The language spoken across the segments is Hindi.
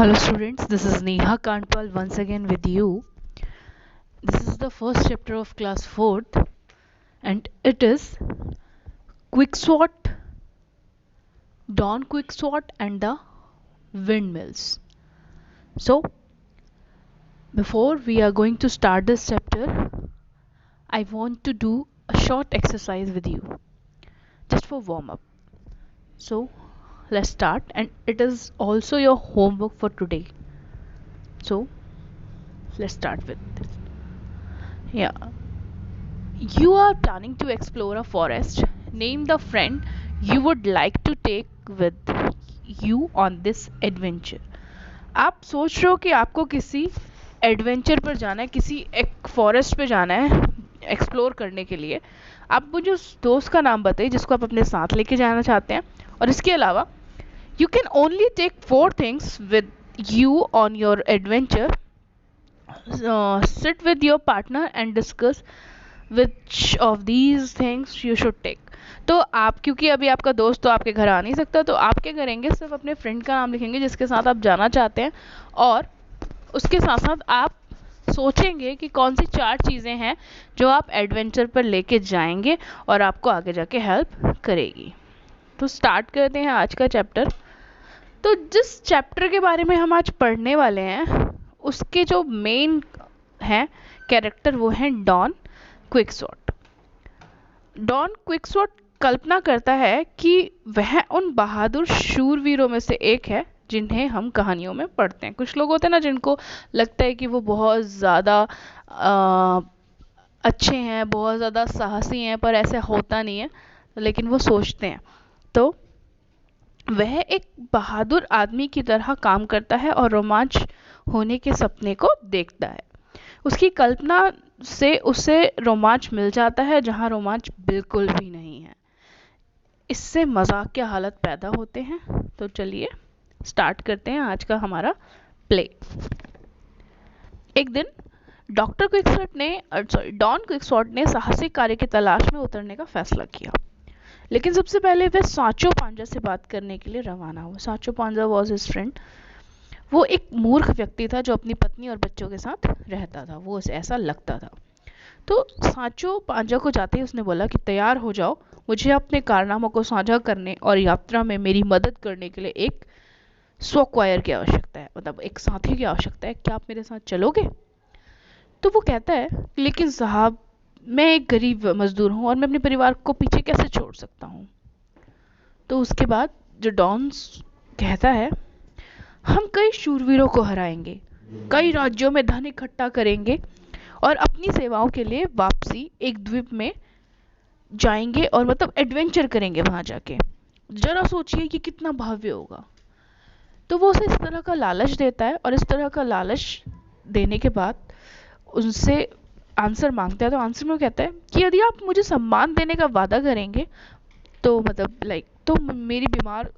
Hello students, this is Neha Kandpal once again with you. This is the first chapter of class 4th and it is Quicksword, Don Quicksword and the windmills. So, before we are going to start this chapter, I want to do a short exercise with you just for warm up. So, let's start and it is also your homework for today. So, let's start with this. Yeah. You are planning to explore a forest. Name the friend you would like to take with you on this adventure. आप सोच रहे हो कि आपको किसी एडवेंचर पर जाना है, किसी एक फॉरेस्ट पे जाना है एक्सप्लोर करने के लिए. आप मुझे उस दोस्त का नाम बताइए जिसको आप अपने साथ लेके जाना चाहते हैं. और इसके अलावा you can only take 4 things with you on your adventure. Sit with your partner and discuss which of these things you should take. तो आप, क्योंकि अभी आपका दोस्त तो आपके घर आ नहीं सकता, तो आप क्या करेंगे, सिर्फ अपने फ्रेंड का नाम लिखेंगे जिसके साथ आप जाना चाहते हैं, और उसके साथ साथ आप सोचेंगे कि कौन सी 4 चीज़ें हैं जो आप एडवेंचर पर लेके जाएंगे और आपको आगे जाके हेल्प करेगी. तो स्टार्ट करते हैं आज का चैप्टर. तो जिस चैप्टर के बारे में हम आज पढ़ने वाले हैं उसके जो मेन हैं कैरेक्टर वो हैं डॉन क्विकसॉट. डॉन क्विकसॉट कल्पना करता है कि वह उन बहादुर शूरवीरों में से एक है जिन्हें हम कहानियों में पढ़ते हैं. कुछ लोग होते हैं ना जिनको लगता है कि वो बहुत ज़्यादा अच्छे हैं, बहुत ज़्यादा साहसी हैं, पर ऐसा होता नहीं है, लेकिन वो सोचते हैं. तो वह एक बहादुर आदमी की तरह काम करता है और रोमांच होने के सपने को देखता है. उसकी कल्पना से उसे रोमांच मिल जाता है जहां रोमांच बिल्कुल भी नहीं है. इससे मजाक के हालत पैदा होते हैं. तो चलिए स्टार्ट करते हैं आज का हमारा प्ले. एक दिन डॉन क्विकसॉट ने साहसिक कार्य की तलाश में उतरने का फैसला किया. लेकिन सबसे पहले वह सांचो पांजा से बात करने के लिए रवाना हुआ. सांचो पांजा वॉज हिज फ्रेंड. वो एक मूर्ख व्यक्ति था जो अपनी पत्नी और बच्चों के साथ रहता था, वो उसे ऐसा लगता था. तो सांचो पांजा को जाते ही उसने बोला कि तैयार हो जाओ, मुझे अपने कारनामों को साझा करने और यात्रा में मेरी मदद करने के लिए एक स्वक्वायर की आवश्यकता है, मतलब एक साथी की आवश्यकता है. क्या आप मेरे साथ चलोगे? तो वो कहता है लेकिन साहब, मैं एक गरीब मजदूर हूँ और मैं अपने परिवार को पीछे कैसे छोड़ सकता हूँ. तो उसके बाद जो डॉन कहता है, हम कई शूरवीरों को हराएंगे, कई राज्यों में धन इकट्ठा करेंगे और अपनी सेवाओं के लिए वापसी एक द्वीप में जाएंगे और मतलब एडवेंचर करेंगे वहां जाके. जरा सोचिए कि कितना भव्य होगा. तो वो उसे इस तरह का लालच देता है और इस तरह का लालच देने के बाद उनसे आंसर मांगता है. तो आंसर में वो कहता है कि यदि आप मुझे सम्मान देने का वादा करेंगे तो मतलब तो मेरी बीमार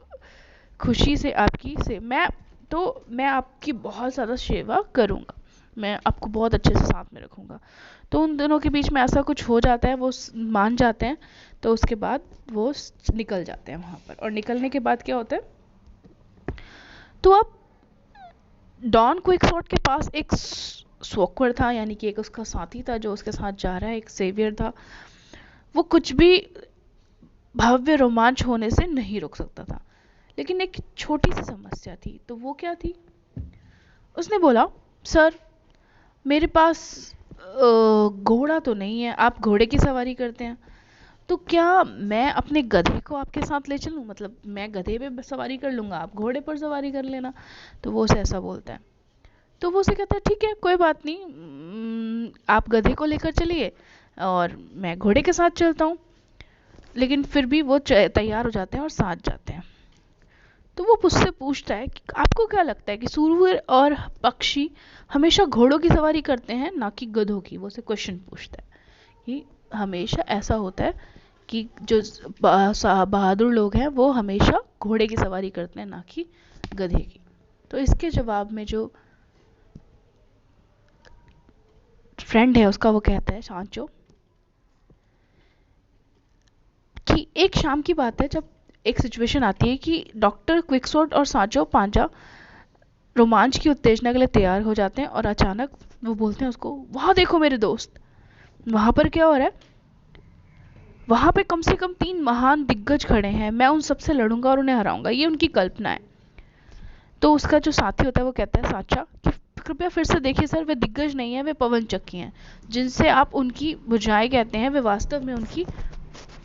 खुशी से मैं आपकी बहुत ज़्यादा सेवा करूँगा, मैं आपको बहुत अच्छे से साथ में रखूँगा. तो उन दोनों के बीच में ऐसा कुछ हो जाता है, वो मान जाते हैं. तो उसके बाद वो निकल जाते हैं वहाँ पर. और निकलने के बाद क्या होता है, तो अब डॉन क्विकसॉट के पास एक स्वक्वर था, यानी कि एक उसका साथी था जो उसके साथ जा रहा है, एक सेवियर था. वो कुछ भी भव्य रोमांच होने से नहीं रोक सकता था. लेकिन एक छोटी सी समस्या थी. तो वो क्या थी? उसने बोला, सर मेरे पास घोड़ा तो नहीं है, आप घोड़े की सवारी करते हैं, तो क्या मैं अपने गधे को आपके साथ ले चलूं, मतलब मैं गधे पे सवारी कर लूंगा, आप घोड़े पर सवारी कर लेना. तो वो उसे ऐसा बोलता है. तो वो उसे कहता है ठीक है कोई बात नहीं, आप गधे को लेकर चलिए और मैं घोड़े के साथ चलता हूँ. लेकिन फिर भी वो तैयार हो जाते हैं और साथ जाते हैं. तो वो मुझसे पूछता है कि आपको क्या लगता है कि सूरवीर और पक्षी हमेशा घोड़ों की सवारी करते हैं ना कि गधों की. वो से क्वेश्चन पूछता है कि हमेशा ऐसा होता है कि जो बहादुर लोग हैं वो हमेशा घोड़े की सवारी करते हैं ना कि गधे की. तो इसके जवाब में जो फ्रेंड है उसका वो कहता है सांचो कि एक शाम की बात है जब एक सिचुएशन आती है कि डॉक्टर क्विकसॉट और सांचो पांजा रोमांच की उत्तेजना के लिए तैयार हो जाते हैं और अचानक वो बोलते हैं उसको, वहां देखो मेरे दोस्त। वहां पर क्या हो रहा है? वहां पे कम से कम 3 महान दिग्गज खड़े हैं, मैं उन सबसे लड़ूंगा और उन्हें हराऊंगा, ये उनकी कल्पना है। तो उसका जो साथी होता है वो कहता है, साचा, कि कृपया फिर से देखिए सर, वे दिग्गज नहीं है, वे पवन चक्की हैं, जिनसे आप उनकी बुझाई कहते हैं, वे वास्तव में उनकी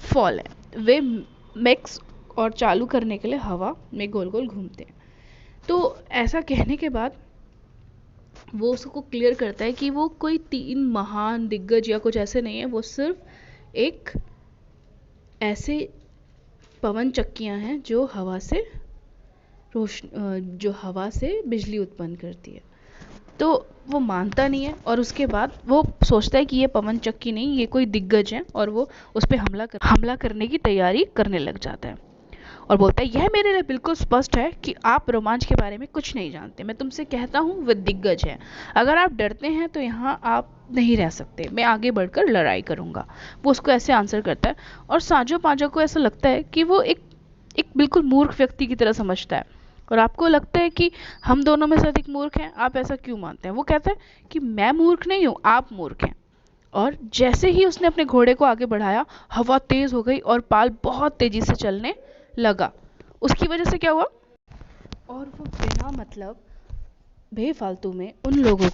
फॉल है। वे मिक्स और चालू करने के लिए हवा में गोल गोल घूमते हैं। तो ऐसा कहने के बाद वो उसको क्लियर करता है कि वो कोई 3 महान दिग्गज या कुछ ऐसे नहीं है, वो सिर्फ एक ऐसे पवन चक्कियां हैं जो जो हवा से बिजली उत्पन्न करती है। तो वो मानता नहीं है और उसके बाद वो सोचता है कि ये पवन चक्की नहीं, ये कोई दिग्गज है, और वो उस पर हमला करने की तैयारी करने लग जाता है और बोलता है, यह मेरे लिए बिल्कुल स्पष्ट है कि आप रोमांच के बारे में कुछ नहीं जानते। मैं तुमसे कहता हूँ वे दिग्गज हैं। अगर आप डरते हैं तो यहाँ आप नहीं रह सकते, मैं आगे बढ़कर लड़ाई करूँगा। वो उसको ऐसे आंसर करता है और साजो पांजो को ऐसा लगता है कि वो एक बिल्कुल मूर्ख व्यक्ति की तरह समझता है। और आपको लगता है कि हम दोनों में से अधिक मूर्ख हैं, आप ऐसा क्यों मानते हैं? वो कहता है कि मैं मूर्ख नहीं हूँ, आप मूर्ख हैं। और जैसे ही उसने अपने घोड़े को आगे बढ़ाया, हवा तेज हो गई और पाल बहुत तेजी से चलने लगा। उसकी वजह से क्या हुआ? और वो बिना मतलब बेफालतू में उन लोगों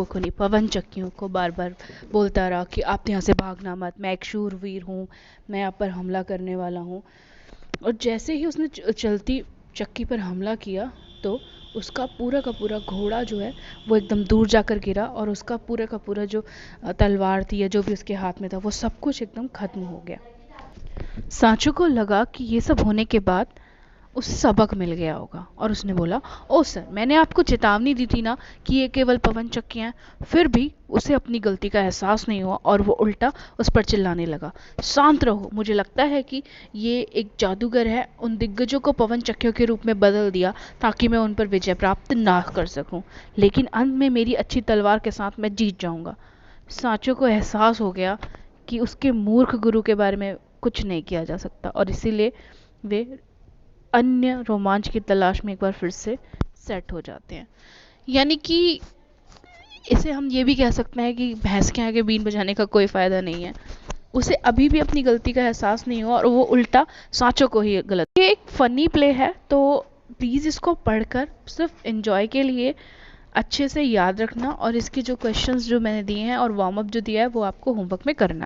को नहीं, पवन चक्कियों को बार बार बोलता रहा कि आप यहाँ से भागना मत, मैं एक शूरवीर हूँ, मैं आप पर हमला करने वाला हूँ। और जैसे ही उसने चलती चक्की पर हमला किया तो उसका पूरा का पूरा घोड़ा जो है वो एकदम दूर जाकर गिरा और उसका पूरा का पूरा जो तलवार थी या जो भी उसके हाथ में था वो सब कुछ एकदम खत्म हो गया। सांचो को लगा कि ये सब होने के बाद उसे सबक मिल गया होगा और उसने बोला, ओ सर, मैंने आपको चेतावनी दी थी ना कि ये केवल पवन चक्कियां हैं। फिर भी उसे अपनी गलती का एहसास नहीं हुआ और वो उल्टा उस पर चिल्लाने लगा, शांत रहो, मुझे लगता है कि ये एक जादूगर है, उन दिग्गजों को पवन चक्कियों के रूप में बदल दिया ताकि मैं उन पर विजय प्राप्त ना कर सकूं, लेकिन अंत में मेरी अच्छी तलवार के साथ मैं जीत जाऊंगा। सांचो को एहसास हो गया कि उसके मूर्ख गुरु के बारे में कुछ नहीं किया जा सकता और इसीलिए वे अन्य रोमांच की तलाश में एक बार फिर से सेट हो जाते हैं। यानी कि इसे हम ये भी कह सकते हैं कि भैंस के आगे बीन बजाने का कोई फ़ायदा नहीं है। उसे अभी भी अपनी गलती का एहसास नहीं हुआ और वो उल्टा सांचो को ही गलत। ये एक फ़नी प्ले है, तो प्लीज़ इसको पढ़कर सिर्फ एंजॉय के लिए अच्छे से याद रखना और इसके जो क्वेश्चंस जो मैंने दिए हैं और वार्म अप जो दिया है वो आपको होमवर्क में करना है।